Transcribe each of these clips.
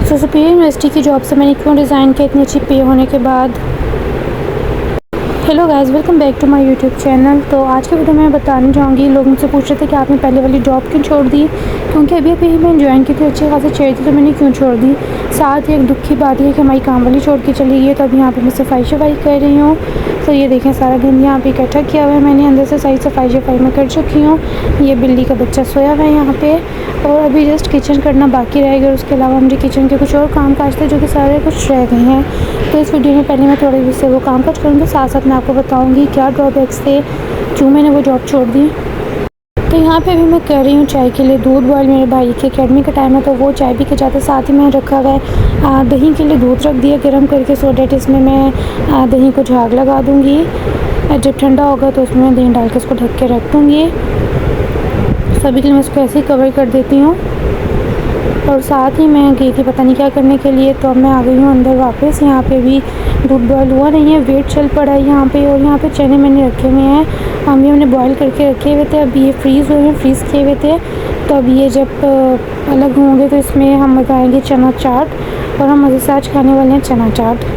सो superior university की job से मैंने क्यों रिज़ाइन किया इतनी अच्छी पे होने के बाद। Hello guys, welcome back to my YouTube channel. तो आज के वीडियो में मैं बताने जाऊँगी, लोग मुझसे पूछ रहे थे कि आपने पहले वाली जॉब क्यों छोड़ दी, क्योंकि अभी अभी मैंने ज्वाइन की थी, अच्छी खासी चाहिए थी, तो मैंने क्यों छोड़ दी। साथ ही एक दुख की बात है कि हमारी काम वाली छोड़ के चली गई है, तो अभी यहाँ पे मैं सफाई कर रही हूँ। तो ये देखें, सारा दिन यहाँ पे इकट्ठा किया हुआ है मैंने, अंदर से सारी सफाई मैं कर चुकी हूँ। ये बिल्ली का बच्चा सोया हुआ है यहाँ पे, और अभी जस्ट किचन करना बाकी रह गया। उसके अलावा मुझे किचन के कुछ और काम काज थे जो कि सारे कुछ रह गए हैं। तो इस वीडियो में पहले मैं थोड़े से वो काम काज करूँगी, साथ साथ मैं आपको बताऊँगी क्या ड्रॉबैक्स थे, क्यों मैंने वो जॉब छोड़ दी। तो यहाँ पे अभी मैं कर रही हूँ चाय के लिए दूध बॉयल। मेरे भाई की अकेडमी का टाइम है, तो वो चाय पी के जाते, साथ ही मैंने रखा हुआ है दही के लिए दूध रख दिया गर्म करके, सो डेट इसमें मैं दही को झाग लगा दूँगी। जब ठंडा होगा तो उसमें दही डाल के उसको ढक के रख दूँगी। सभी के लिए मैं इसको ऐसे ही कवर कर देती हूँ। और साथ ही मैं गई थी पता नहीं क्या करने के लिए, तो अब मैं आ गई हूँ अंदर वापस। यहाँ पे भी दूध बॉयल हुआ नहीं है, वेट चल पड़ा है यहाँ पे। और यहाँ पे चने मैंने रखे हुए हैं, हम ये हमने बॉयल करके रखे हुए थे, अभी ये फ्रीज़ हुए हैं, फ्रीज़ किए हुए थे। तो अभी ये जब अलग होंगे तो इसमें हम बताएँगे चना चाट, और हम मज़े से आज खाने वाले हैं चना चाट।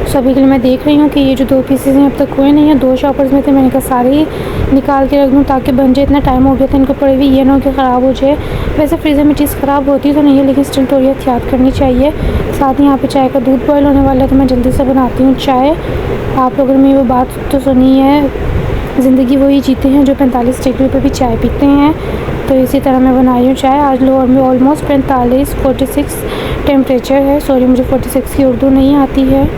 सभी के लिए मैं देख रही हूँ कि ये जो 2 पीसेस हैं अब तक हुए नहीं हैं। 2 शॉपर्स में थे, मैंने कहा सारे ही निकाल के रख दूँ ताकि बन जाए। इतना टाइम हो गया था इनको पड़े हुए, ये ना हो कि ख़राब हो जाए। वैसे फ्रीज़र में चीज़ ख़राब होती तो नहीं है, लेकिन स्टिल थोड़ी एहतियात करनी चाहिए। साथ ही यहाँ पे चाय का दूध बॉयल होने वाला है, तो मैं जल्दी से बनाती हूँ चाय। आप लोगों ने वो बात तो सुनी है, ज़िंदगी वही जीते हैं जो 45 डिग्री पर भी चाय पीते हैं। तो इसी तरह मैं बना रही हूँ चाय। आज लोअर में ऑलमोस्ट 46 टेम्परेचर है। सॉरी, मुझे 46 की उर्दू नहीं आती है।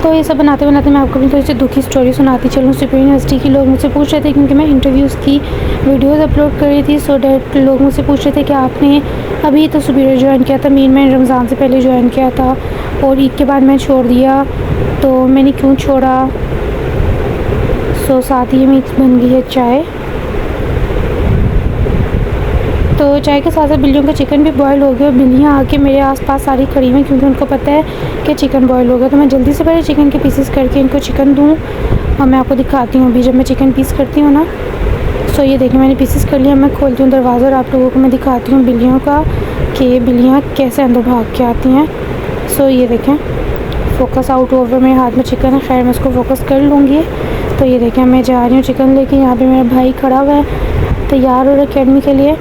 तो ये सब बनाते बनाते मैं आपको भी थोड़ी सी दुखी स्टोरी सुनाती चलूँ। सुपीरियर यूनिवर्सिटी की लोग मुझसे पूछ रहे थे, क्योंकि मैं इंटरव्यूज़ की वीडियोस अपलोड कर रही थी, सो डैट लोग मुझसे पूछ रहे थे कि आपने अभी तो सुपीरियर ज्वाइन किया था, मैंने रमज़ान से पहले ज्वाइन किया था और ईद के बाद मैं छोड़ दिया, तो मैंने क्यों छोड़ा। सो साथ ही में बन गई है चाय। तो चाय के साथ साथ बिल्लियों का चिकन भी बॉयल हो गया। बिल्लियाँ आके मेरे आसपास सारी खड़ी हुई, क्योंकि उनको पता है कि चिकन बॉयल हो गया। तो मैं जल्दी से पहले चिकन के पीसेस करके इनको चिकन दूँ, और मैं आपको दिखाती हूँ अभी जब मैं चिकन पीस करती हूँ ना। सो ये देखिए, मैंने पीसेस कर लिया। मैं खोलती हूँ दरवाज़ा और आप लोगों को मैं दिखाती हूँ बिल्लियों का कि बिल्लियाँ कैसे अंदर भाग के आती हैं। सो ये देखें, फोकस आउट ओवर मेरे हाथ में चिकन है, खैर मैं इसको फोकस कर लूँगी। तो ये देखें, मैं जा रही हूँ चिकन लेके। यहाँ पर मेरा भाई खड़ा हुआ है तैयार हो रहा है अकेडमी के लिए।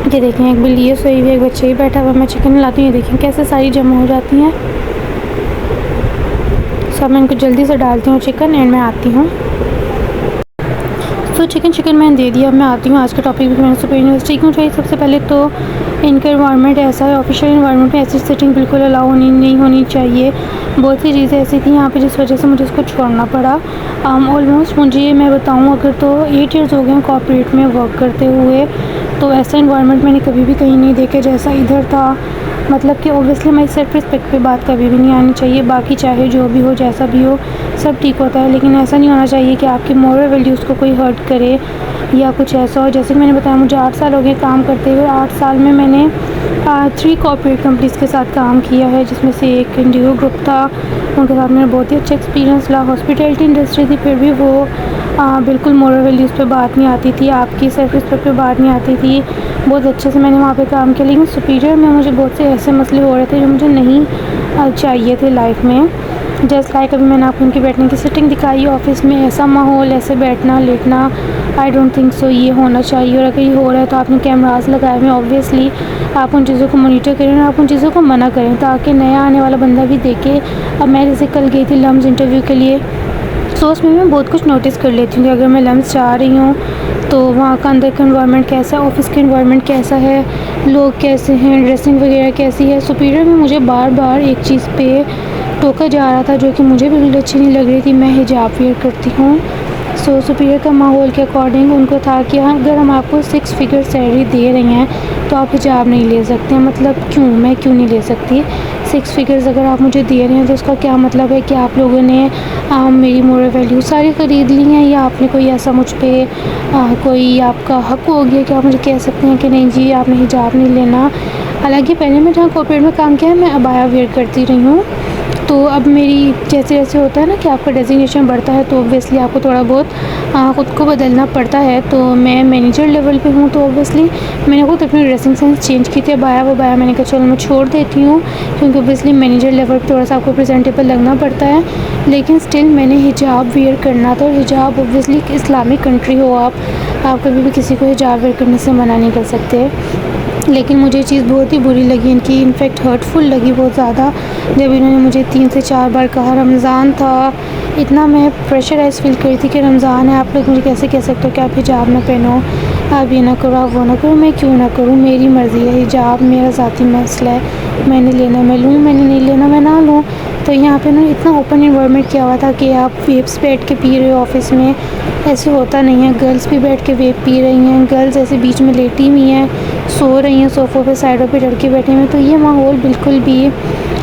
ये देखें, एक बिल्ली है सोई हुई, एक बच्चे ही बैठा हुआ। मैं चिकन लाती हूँ, ये देखें कैसे सारी जमा हो जाती हैं। सब मैं इनको जल्दी से डालती हूँ चिकन, एंड मैं आती हूँ। तो चिकन मैंने दे दिया। अब मैं आती हूँ आज के टॉपिक पे। मैंने सुपीरियर यूनिवर्सिटी क्यों चाहिए। सबसे पहले तो इनका इन्वायरमेंट ऐसा है, ऑफिशियल इन्वायरमेंट में ऐसी सेटिंग बिल्कुल अलाउ नहीं होनी चाहिए। बहुत सी चीज़ें ऐसी थी यहाँ पे जिस वजह से मुझे इसको छोड़ना पड़ा। ऑलमोस्ट मुझे मैं बताऊँ अगर तो 8 ईयर्स हो गए कॉर्पोरेट में वर्क करते हुए। तो ऐसा इन्वायरमेंट मैंने कभी भी कहीं नहीं देखा जैसा इधर था। मतलब कि ओब्वियसली हमारी सेल्फ रिस्पेक्ट पे बात कभी भी नहीं आनी चाहिए। बाकी चाहे जो भी हो, जैसा भी हो, सब ठीक होता है, लेकिन ऐसा नहीं होना चाहिए कि आपकी मॉरल वैल्यूज़ को कोई हर्ट करे या कुछ ऐसा हो। जैसे कि मैंने बताया, मुझे 8 साल हो गए काम करते हुए। 8 साल में मैंने 3 कॉर्पोरेट कंपनीज़ के साथ काम किया है, जिसमें से एक इंडिगो ग्रुप था। उनके साथ मेरा बहुत ही अच्छा एक्सपीरियंस रहा। हॉस्पिटैलिटी इंडस्ट्री थी, फिर भी वो बिल्कुल मॉरल वैल्यूज़ पे बात नहीं आती थी, आपकी सेल्फ रिस्पेक्ट पे बात नहीं आती थी। बहुत अच्छे से मैंने वहाँ पे काम किया। लेकिन सुपीरियर में मुझे बहुत से ऐसे मसले हो रहे थे जो मुझे नहीं चाहिए थे लाइफ में। जस्ट लाइक अभी मैंने आपको उनकी बैठने की सेटिंग दिखाई, ऑफिस में ऐसा माहौल, ऐसे बैठना लेटना, आई डोंट थिंक सो ये होना चाहिए। और अगर ये हो रहा है तो आपने कैमरास लगाए हुए, ऑब्वियसली आप उन चीज़ों को मॉनिटर करें और आप उन चीज़ों को मना करें, ताकि नया आने वाला बंदा भी देखे। अब मैं जैसे कल गई थी लम्स इंटरव्यू के लिए, तो उसमें मैं बहुत कुछ नोटिस कर लेती हूँ कि अगर मैं लम्स जा रही हूँ तो वहाँ का अंदर का इन्वायरमेंट कैसा है, ऑफिस का इन्वायरमेंट कैसा है, लोग कैसे हैं, ड्रेसिंग वगैरह कैसी है। सुपीरियर में मुझे बार बार एक चीज़ पे टोका जा रहा था जो कि मुझे बिल्कुल अच्छी नहीं लग रही थी। मैं हिजाब वेयर करती हूँ, सो सुपीरियर का माहौल के अकॉर्डिंग उनको था कि अगर हम आपको 6 फिगर सैलरी दे रहे हैं तो आप हिजाब नहीं ले सकते। मतलब मैं क्यों नहीं ले सकती। 6 फिगर्स अगर आप मुझे दे रहे हैं तो उसका क्या मतलब है कि आप लोगों ने मेरी मोरल वैल्यू सारी ख़रीद ली हैं, या आपने कोई ऐसा मुझ पे कोई आपका हक हो गया कि आप मुझे कह सकते हैं कि नहीं जी आपने हिजाब नहीं लेना। हालांकि पहले मैं जहाँ कॉर्पोरेट में काम किया है मैं अबाया वेयर करती रही हूँ, तो अब मेरी जैसे जैसे होता है ना कि आपका डेजिग्नेशन बढ़ता है तो ऑब्वियसली आपको थोड़ा बहुत ख़ुद को बदलना पड़ता है। तो मैं मैनेजर लेवल पे हूँ तो ऑब्वियसली मैंने खुद अपनी ड्रेसिंग सेंस चेंज की थी। अब आया वो बाया, मैंने कहा चलो मैं छोड़ देती हूँ, क्योंकि ऑब्वियसली मैनेजर लेवल पर थोड़ा सा आपको प्रेजेंटेबल लगना पड़ता है। लेकिन स्टिल मैंने हिजाब वेयर करना था, और हिजाब ऑब्वियसली इस्लामिक कंट्री हो आप कभी भी किसी को हिजाब वेयर करने से मना नहीं कर सकते। लेकिन मुझे ये चीज़ बहुत ही बुरी लगी इनकी, इनफैक्ट हर्टफुल लगी बहुत ज़्यादा, जब इन्होंने मुझे 3 से 4 बार कहा। रमज़ान था, इतना मैं प्रेशराइज़ फील करी थी कि रमज़ान है, आप लोग मुझे कैसे कह सकते हो कि आप हिजाब ना पहनो, आप ये ना करो, आप वो ना करो। मैं क्यों ना करूँ, मेरी मर्ज़ी है, हिजाब मेरा ज़ाती मसला है, मैंने लेना मैं लूँ, मैंने नहीं लेना मैं ना लूँ। तो यहाँ पे ना इतना ओपन इन्वायरमेंट किया हुआ था कि आप वेप्स बैठ के पी रहे हो ऑफिस में, ऐसे होता नहीं है। गर्ल्स भी बैठ के वेप पी रही हैं, गर्ल्स ऐसे बीच में लेटी हुई हैं, सो रही हैं सोफ़ों पे, साइडों पे लड़के बैठे हुए हैं। तो ये माहौल बिल्कुल भी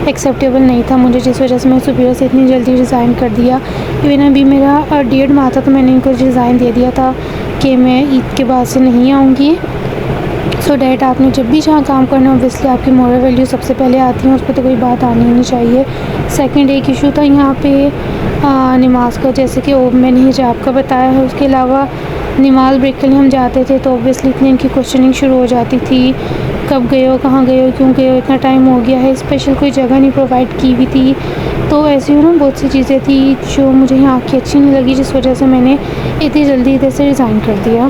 एक्सेप्टेबल नहीं था मुझे, जिस वजह से मैं सुबह से इतनी जल्दी रिज़ाइन कर दिया। इवन अभी मेरा 1.5 माह था तो मैंने इनको रिज़ाइन दे दिया था कि मैं ईद के बाद से नहीं आऊँगी। सो डैट आपने जब भी जहाँ काम करना, ऑब्वियसली आपकी मॉरल वैल्यू सबसे पहले आती है, उस पर तो कोई बात आनी नहीं चाहिए। सेकंड एक इशू था यहाँ पे नमाज का, जैसे कि मैंने हिजाब का बताया है। उसके अलावा नमाज ब्रेक के लिए हम जाते थे तो ऑब्वियसली इतनी इनकी क्वेश्चनिंग शुरू हो जाती थी, कब गए हो, कहाँ गए हो, क्यों गए हो, इतना टाइम हो गया है, स्पेशल कोई जगह नहीं प्रोवाइड की हुई थी। तो ऐसी ना बहुत सी चीज़ें थी जो मुझे यहाँ की अच्छी नहीं लगी, जिस वजह से मैंने इतनी जल्दी इधर से रिज़ाइन कर दिया।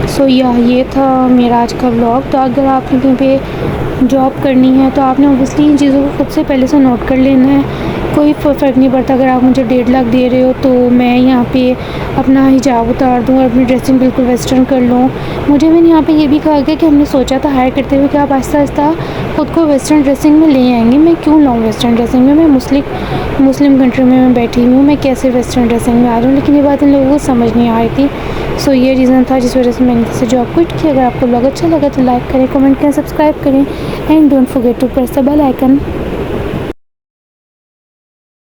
सो ये था मेरा आज का व्लॉग। तो अगर आपने कहीं पे जॉब करनी है तो आपने ऑब्वियसली इन चीज़ों को खुद से पहले से नोट कर लेना है। कोई फ़र्क नहीं पड़ता अगर आप मुझे 1.5 लाख दे रहे हो तो मैं यहाँ पे अपना हिजाब उतार दूँ और अपनी ड्रेसिंग बिल्कुल वेस्टर्न कर लूँ। मुझे भी यहाँ पे ये भी कहा गया कि हमने सोचा था हायर करते हुए कि आप आहिस्ता आहिस्ता ख़ुद को वेस्टर्न ड्रेसिंग में ले आएंगे। मैं क्यों लाऊँ वेस्टर्न ड्रेसिंग में, मैं मुस्लिम कंट्री में मैं बैठी हूँ, मैं कैसे वेस्टर्न ड्रेसिंग में आ रही हूँ। लेकिन ये बात इन लोगों को समझ नहीं आ रही थी। सो ये रीज़न था जिस वजह से मैंने इसे जॉब क्विट किया। अगर आपको ब्लॉग अच्छा लगा तो लाइक करें, कमेंट करें, सब्सक्राइब करें and don't forget to press the bell icon.